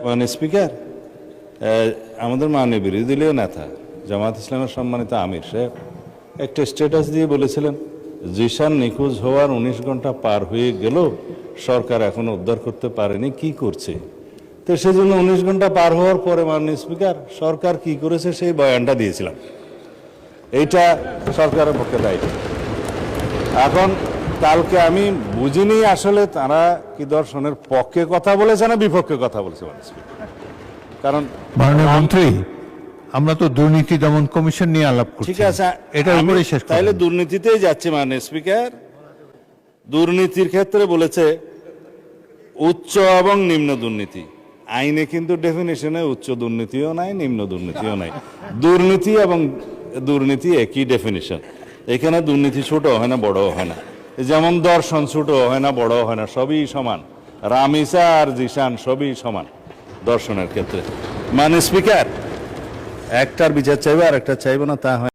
মাননীয় স্পিকার, আমাদের মাননীয় বিরোধী দলীয় নেতা জামাত ইসলামের সম্মানিত আমির সাহেব একটা স্ট্যাটাস দিয়ে বলেছিলেন জিশান নিখোঁজ হওয়ার 19 ঘন্টা পার হয়ে গেল, সরকার এখনো উদ্ধার করতে পারেনি, কি করছে? তো সেজন্য 19 ঘন্টা পার হওয়ার পরে মাননীয় স্পিকার সরকার কি করেছে সেই বয়ানটা দিয়েছিলাম। এইটা সরকারের পক্ষে দায়িত্ব। এখন কালকে আমি বুঝিনি আসলে তারা কি দর্শনের পক্ষে কথা বলেছে না বিপক্ষে কথা বলেছে মাননীয় স্পিকার। কারণ মাননীয় মন্ত্রী, আমরা তো দুর্নীতি দমন কমিশন নিয়ে আলাপ করছি। ঠিক আছে, এটার উপরে শেষ তাইলে দুর্নীতিতেই যাচ্ছে মাননীয় স্পিকার। দুর্নীতির ক্ষেত্রে বলেছে উচ্চ এবং নিম্ন দুর্নীতি। আইনে কিন্তু ডেফিনেশনে উচ্চ দুর্নীতিও নাই, নিম্ন দুর্নীতিও নাই। দুর্নীতি এবং দুর্নীতি একই ডেফিনেশন। এখানে দুর্নীতি ছোট হয় না, বড় হয় না। যেমন দর্শন ছোট হয় না, বড় হয় না, সবই সমান। রামিসা আর জিশান সবই সমান দর্শনের ক্ষেত্রে। মাননীয় স্পিকার, একটার বিচার চাইবে আর একটা চাইবে না তা হয়।